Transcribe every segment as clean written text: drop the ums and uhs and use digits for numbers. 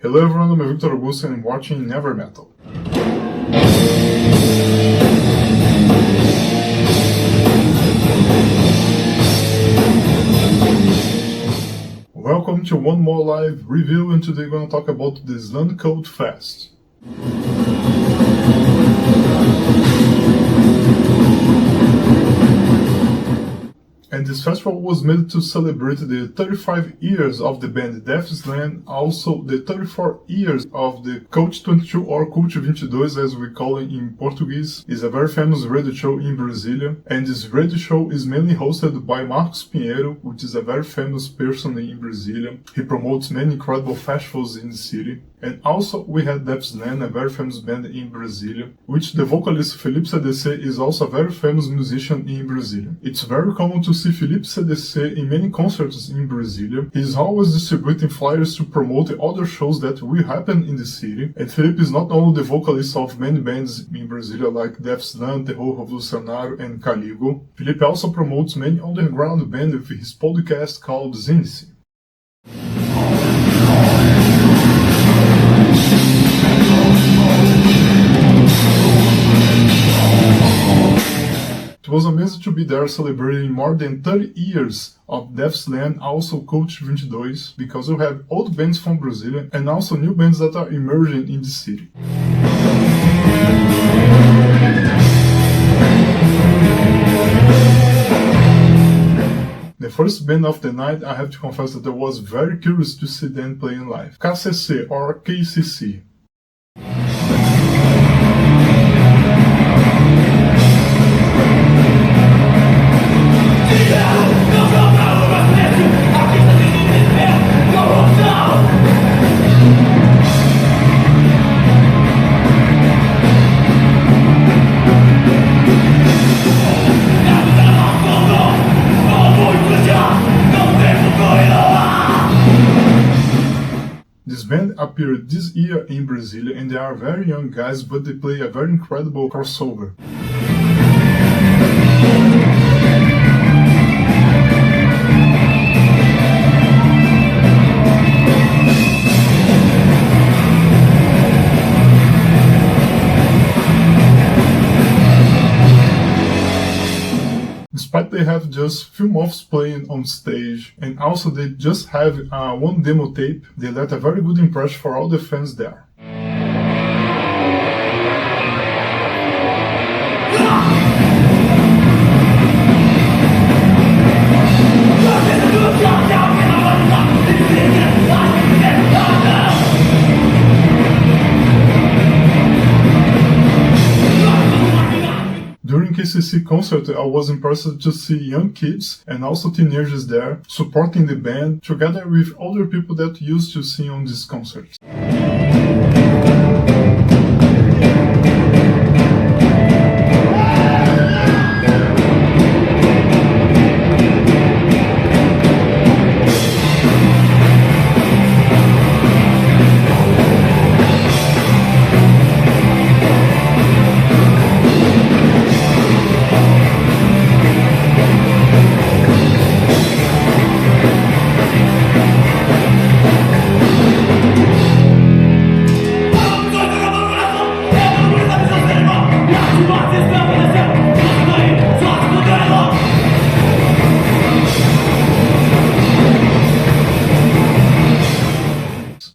Hello everyone, I'm Victor Augusto and I'm watching Never Metal. Welcome to one more live review, and today we're going to talk about the Slumcold Fest. And this festival was made to celebrate the 35 years of the band Death Slam, also the 34 years of the Cult 22 or Cult 22 as we call it in Portuguese. It's a very famous radio show in Brasília, and this radio show is mainly hosted by Marcos Pinheiro, which is a very famous person in Brasília. He promotes many incredible festivals in the city. And also we had Death Slam, a very famous band in Brasília, which the vocalist Felipe K.C.C is also a very famous musician in Brasília. It's very common to see Felipe K.C in many concerts in Brasília. He's always distributing flyers to promote the other shows that will happen in the city. And Felipe is not only the vocalist of many bands in Brasília like Death Slam, Terror Revolucionário, and Caligo. Felipe also promotes many underground bands with his podcast called Zinice. It was amazing to be there celebrating more than 30 years of Death Slam, also Cult 22, because we have old bands from Brasília and also new bands that are emerging in the city. The first band of the night, I have to confess that I was very curious to see them playing live. K.C.C or K.C.C. This band appeared this year in Brasília, and they are very young guys, but they play a very incredible crossover. Despite they have just few months playing on stage, and also they just have one demo tape, they left a very good impression for all the fans there. During K.C.C concert, I was impressed to see young kids and also teenagers there supporting the band together with other people that used to sing on these concerts.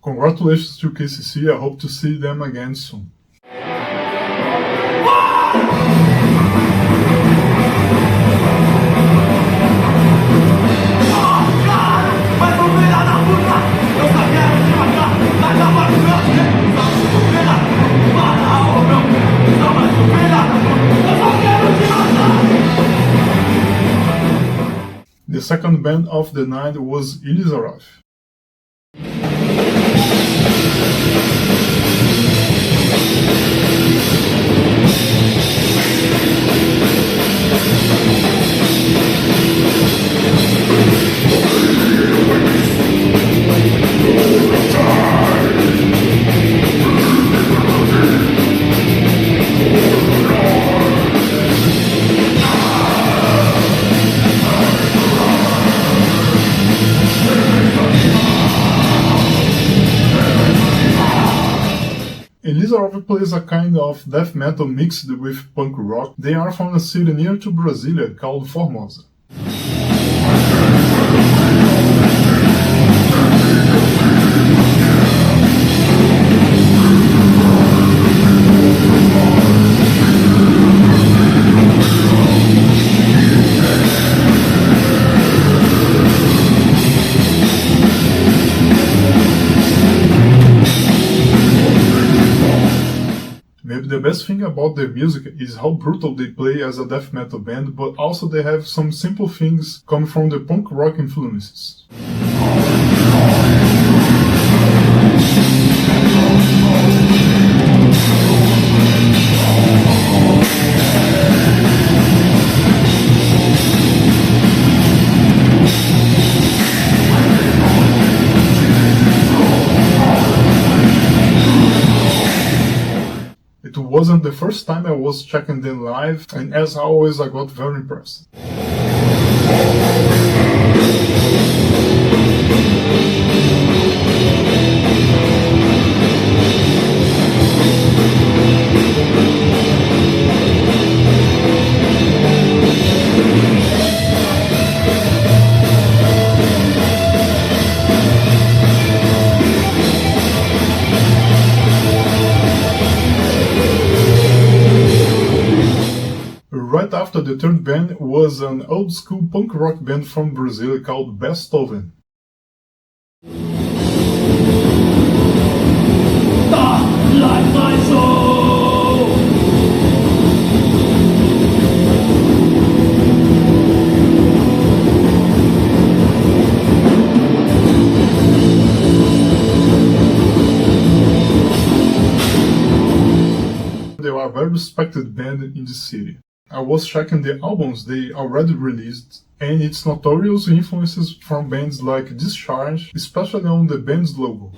Congratulations to K.C.C, I hope to see them again soon. The second band of the night was Ilizarov. Ilizarov plays a kind of death metal mixed with punk rock. They are from a city near to Brasília called Formosa. Maybe the best thing about their music is how brutal they play as a death metal band, but also they have some simple things coming from the punk rock influences. It wasn't the first time I was checking them live, and as always I got very impressed. Right after the third band was an old-school punk rock band from Brazil called Besthöven. Like my soul. They are a very respected band in the city. I was checking the albums they already released, and its notorious influences from bands like Discharge, especially on the band's logo.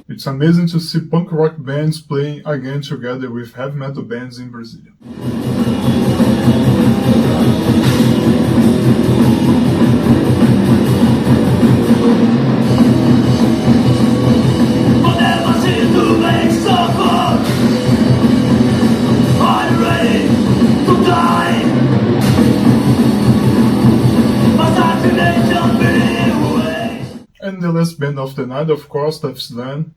It's amazing to see punk rock bands playing again together with heavy metal bands in Brasília. And the last band of the night, of course, that's Slan.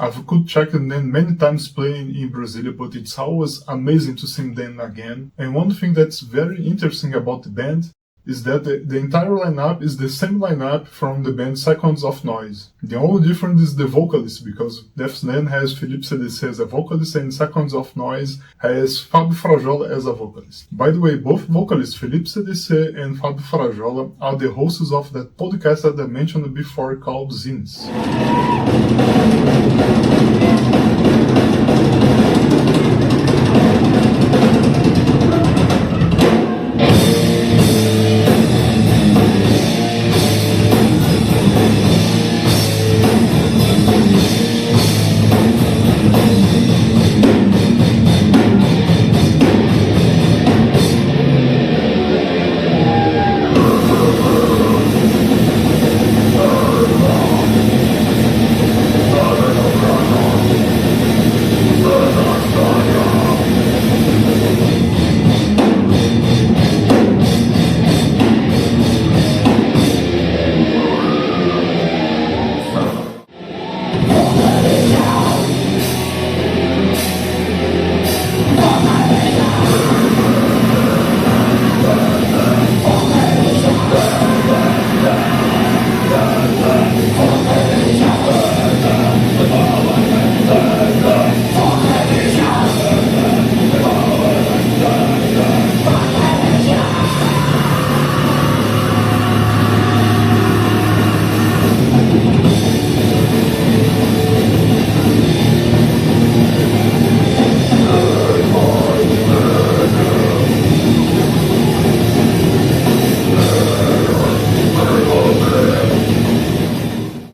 I've could check them many times playing in Brasília, but it's always amazing to see them again. And one thing that's very interesting about the band is that the entire lineup is the same lineup from the band Seconds of Noise. The only difference is the vocalist, because Death's Land has Felipe C.D.C. as a vocalist and Seconds of Noise has Fábio Frajola as a vocalist. By the way, both vocalists, Felipe C.D.C. and Fábio Frajola, are the hosts of that podcast that I mentioned before called Zines.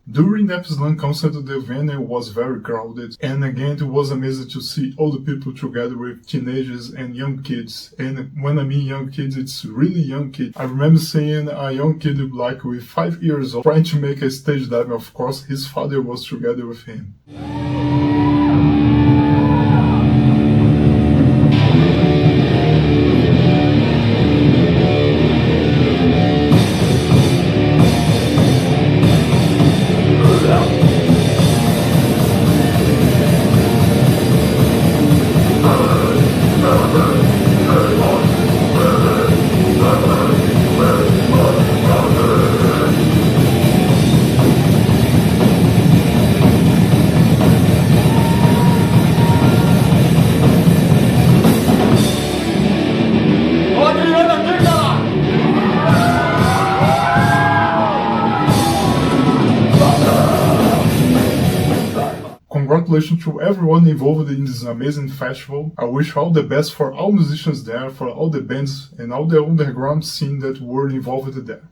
During the Epsilon concert, the venue was very crowded, and again it was amazing to see all the people together with teenagers and young kids. And when I mean young kids, it's really young kids. I remember seeing a young kid like with 5 years old trying to make a stage dive. Of course, his father was together with him. Congratulations to everyone involved in this amazing festival. I wish all the best for all musicians there, for all the bands and all the underground scene that were involved there.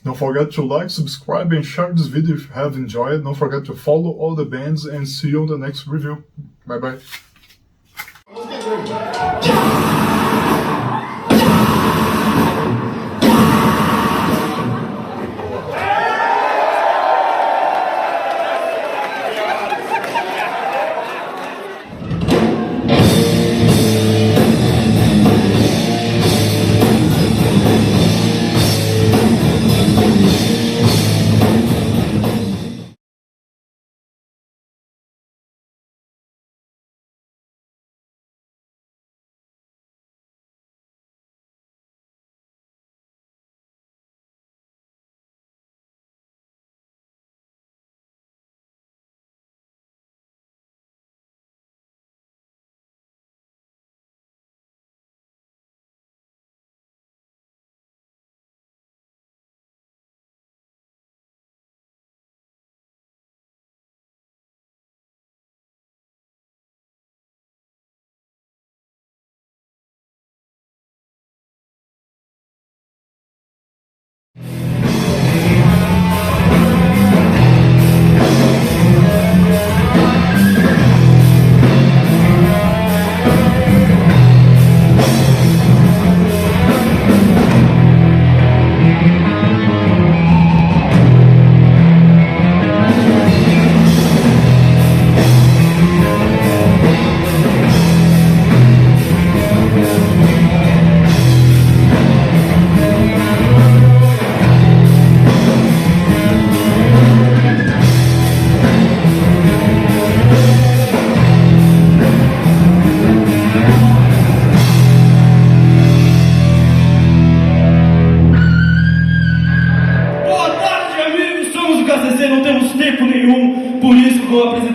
Don't forget to like, subscribe, and share this video if you have enjoyed. Don't forget to follow all the bands, and see you on the next review. Bye bye.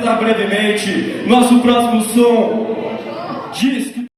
apresentar brevemente nosso próximo som.